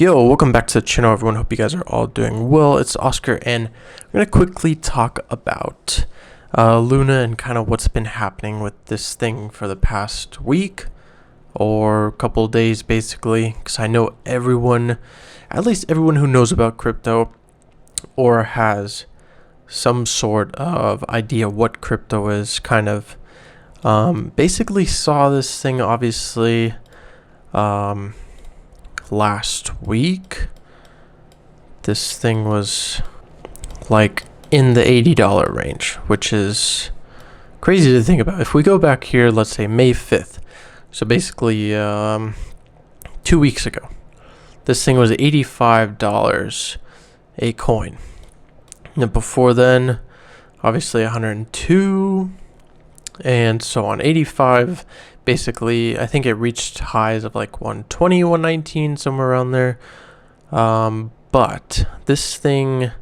Yo, welcome back to the channel, everyone. Hope you guys are all doing well. It's Oscar, and I'm going to quickly talk about Luna and kind of what's been happening with this thing for the past week or a couple of days, basically, because I know everyone, at least everyone who knows about crypto or has some sort of idea what crypto is, kind of basically saw this thing, obviously, last week. This thing was like in the $80 range, which is crazy to think about. If we go back here, let's say May 5th, so basically 2 weeks ago, this thing was $85 a coin. And before then, obviously 102 and so on. 85, basically, I think it reached highs of like 120, 119, somewhere around there. But this thing,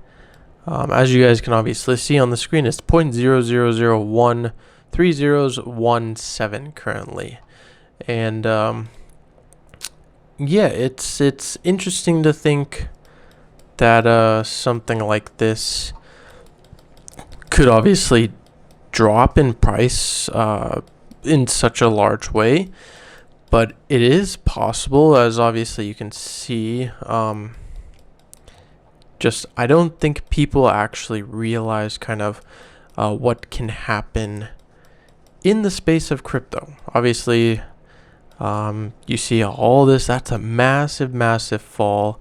as you guys can obviously see on the screen, is 0.0001317 currently. And yeah, it's interesting to think that something like this could obviously drop in price in such a large way, but it is possible, as obviously you can see. I don't think people actually realize kind of what can happen in the space of crypto. Obviously, you see all this, that's a massive fall,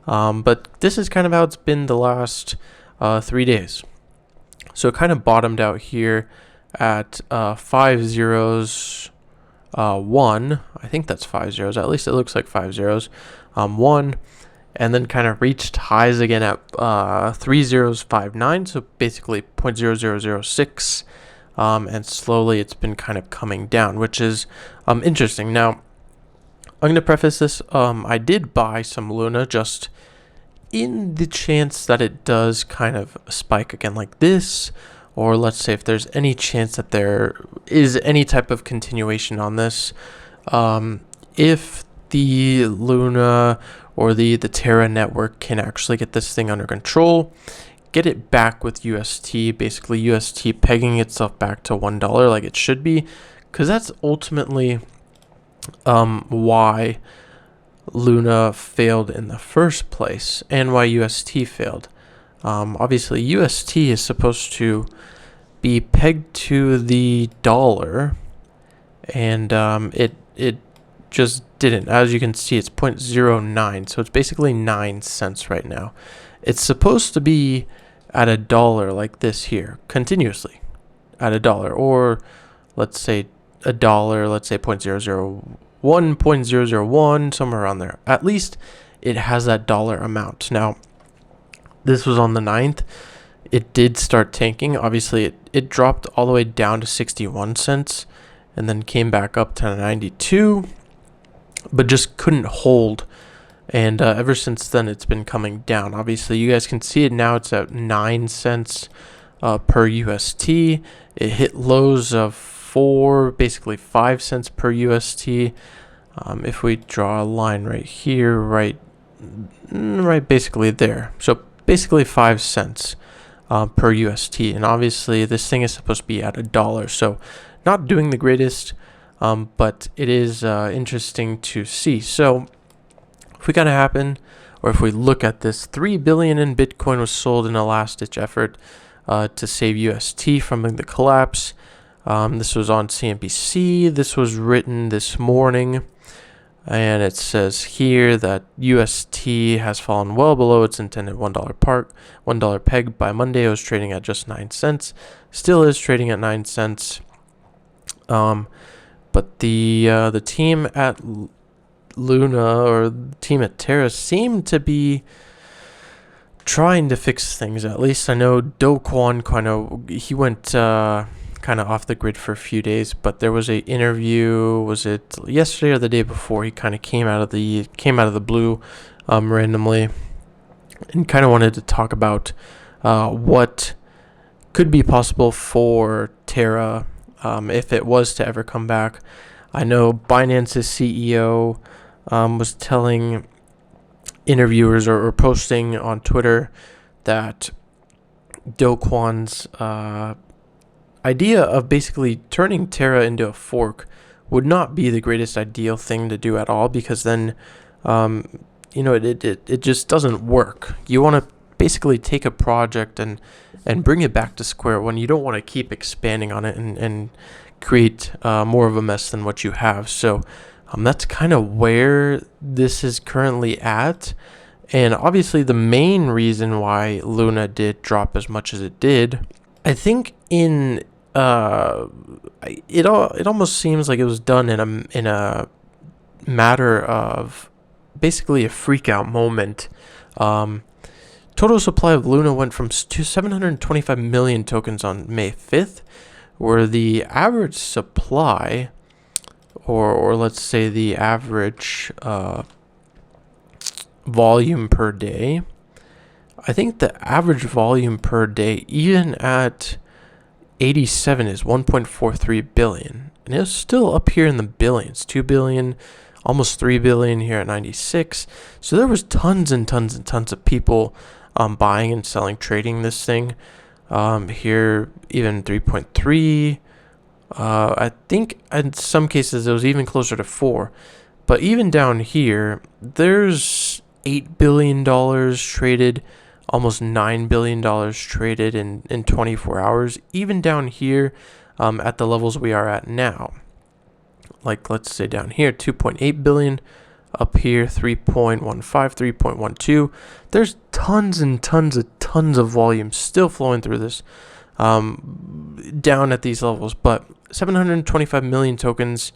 but this is kind of how it's been the last 3 days. So it kind of bottomed out here at 501. I think that's 5 zeros. At least it looks like 5 zeros. 1, and then kind of reached highs again at 3059. So basically 0.0006. And slowly it's been kind of coming down, which is interesting. Now, I'm going to preface this. I did buy some Luna just in the chance that it does kind of spike again like this, or let's say if there's any chance that there is any type of continuation on this. If the Luna or the Terra network can actually get this thing under control, get it back with UST, basically UST pegging itself back to $1 like it should be, because that's ultimately why Luna failed in the first place and why UST failed. Obviously, UST is supposed to be pegged to the dollar, and it just didn't. As you can see, it's 0.09, so it's basically 9 cents right now. It's supposed to be at $1 like this here, continuously at $1, or let's say $1, let's say 0.001, 0.001, somewhere around there. At least it has that dollar amount. Now, this was on the 9th. It did start tanking. Obviously, it dropped all the way down to 61 cents and then came back up to 92, but just couldn't hold. And ever since then, it's been coming down. Obviously, you guys can see it now. It's at 9 cents per UST. It hit lows of basically 5 cents per UST. If we draw a line right here, right basically there. So basically 5 cents per UST. And obviously this thing is supposed to be at $1. So not doing the greatest, but it is interesting to see. So if we kind of happen, or if we look at this, 3 billion in Bitcoin was sold in a last-ditch effort to save UST from the collapse. This was on CNBC. This was written this morning, and it says here that UST has fallen well below its intended $1 peg. By Monday, it was trading at just 9 cents. Still is trading at 9 cents. But the team at Luna, or the team at Terra, seemed to be trying to fix things. At least I know Do Kwon he went kind of off the grid for a few days, but there was a interview, was it yesterday or the day before, he kind of came out of the blue randomly, and kind of wanted to talk about what could be possible for Terra if it was to ever come back. I know Binance's CEO was telling interviewers or posting on Twitter that Do Kwon's idea of basically turning Terra into a fork would not be the greatest ideal thing to do at all, because then it just doesn't work. You want to basically take a project and bring it back to square one. You don't want to keep expanding on it and create more of a mess than what you have. So that's kind of where this is currently at. And obviously the main reason why Luna did drop as much as it did, I think it almost seems like it was done in a matter of basically a freak out moment. Total supply of Luna went from 725 million tokens on May 5th, where the average supply, or let's say the average volume per day, I think the average volume per day, even at 87, is 1.43 billion. And it's still up here in the billions, 2 billion, almost 3 billion here at 96. So there was tons and tons and tons of people buying and selling, trading this thing. Here, even 3.3. I think in some cases it was even closer to 4. But even down here, there's $8 billion traded, almost $9 billion traded in 24 hours. Even down here, at the levels we are at now. Like, let's say down here, 2.8 billion. Up here, 3.15, 3.12. There's tons and tons of volume still flowing through this down at these levels. But 725 million tokens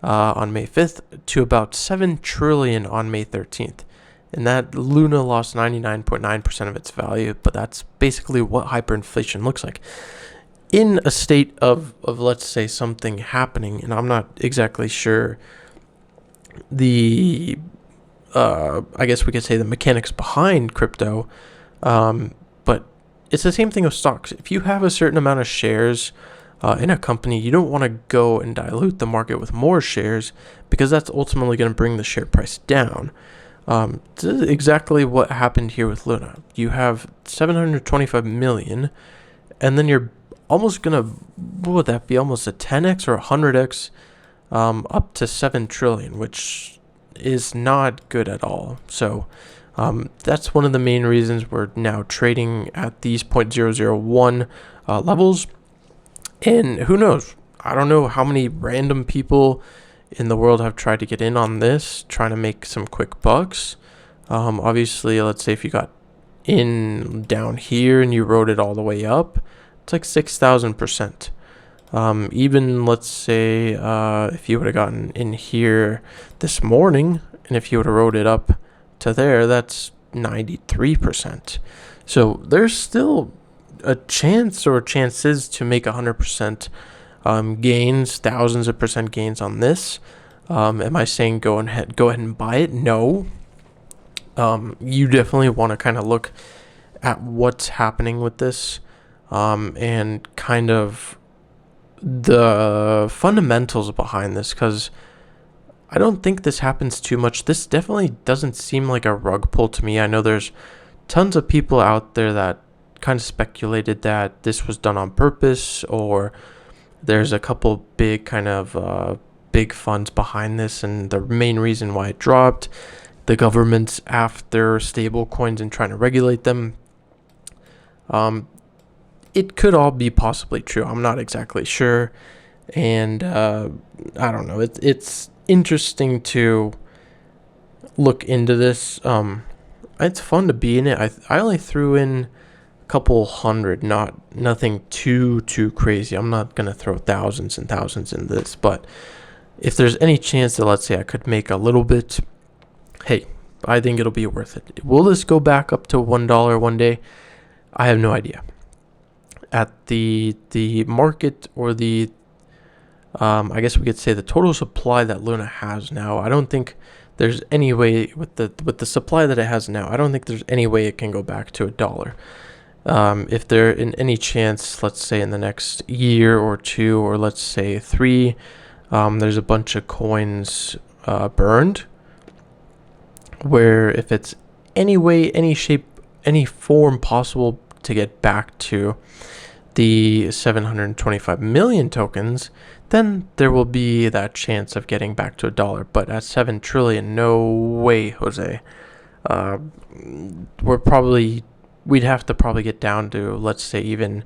on May 5th to about 7 trillion on May 13th. And that Luna lost 99.9% of its value, but that's basically what hyperinflation looks like. In a state of let's say something happening, and I'm not exactly sure the I guess we could say the mechanics behind crypto, but it's the same thing with stocks. If you have a certain amount of shares in a company, you don't want to go and dilute the market with more shares, because that's ultimately going to bring the share price down. This is exactly what happened here with Luna. You have 725 million, and then you're almost gonna, what would that be, almost a 10x or a 100x up to 7 trillion, which is not good at all. So that's one of the main reasons we're now trading at these 0.001 levels. And who knows, I don't know how many random people in the world have tried to get in on this, trying to make some quick bucks. Obviously, let's say if you got in down here and you rode it all the way up, it's like 6,000%. Even let's say if you would have gotten in here this morning, and if you would have rode it up to there, that's 93%. So there's still a chance or chances to make 100% gains, thousands of percent gains on this. Am I saying go ahead and buy it? No. You definitely want to kind of look at what's happening with this, and kind of the fundamentals behind this, because I don't think this happens too much. This definitely doesn't seem like a rug pull to me. I know there's tons of people out there that kind of speculated that this was done on purpose, or there's a couple big kind of big funds behind this, and the main reason why it dropped, the government's after stable coins and trying to regulate them. It could all be possibly true. I'm not exactly sure, and I don't know. It's interesting to look into this. It's fun to be in it. I only threw in couple hundred, nothing too crazy. I'm not gonna throw thousands and thousands in this, but if there's any chance that, let's say, I could make a little bit, hey, I think it'll be worth it. Will this go back up to $1 one day? I have no idea. At the market, or the I guess we could say the total supply that Luna has now, I don't think there's any way with the supply that it has now, I don't think there's any way it can go back to $1. If there in any chance, let's say in the next year or two, or let's say 3, there's a bunch of coins burned, where if it's any way, any shape, any form possible to get back to the 725 million tokens, then there will be that chance of getting back to $1. But at 7 trillion, no way, Jose. We'd have to probably get down to, let's say, even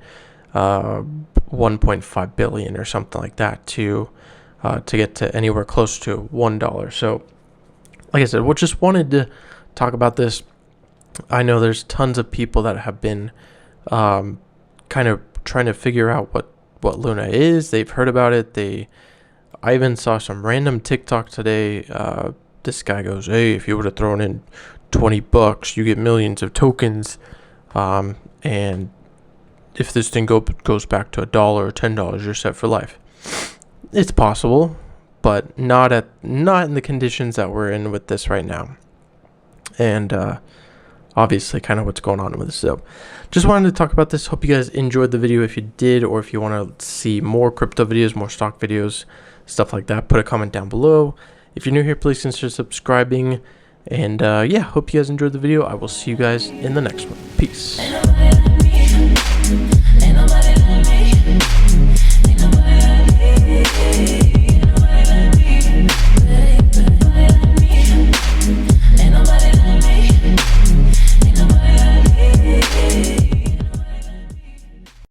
1.5 billion or something like that to get to anywhere close to $1. So, like I said, we just wanted to talk about this. I know there's tons of people that have been kind of trying to figure out what Luna is. They've heard about it. I even saw some random TikTok today. This guy goes, "Hey, if you would have thrown in $20, you get millions of tokens. And if this thing goes back to $1 or $10, you're set for life." It's possible, but not in the conditions that we're in with this right now. And obviously kind of what's going on with this. So just wanted to talk about this. Hope you guys enjoyed the video. If you did, or if you want to see more crypto videos, more stock videos, stuff like that, put a comment down below. If you're new here, please consider subscribing. And yeah, hope you guys enjoyed the video. I will see you guys in the next one. Peace.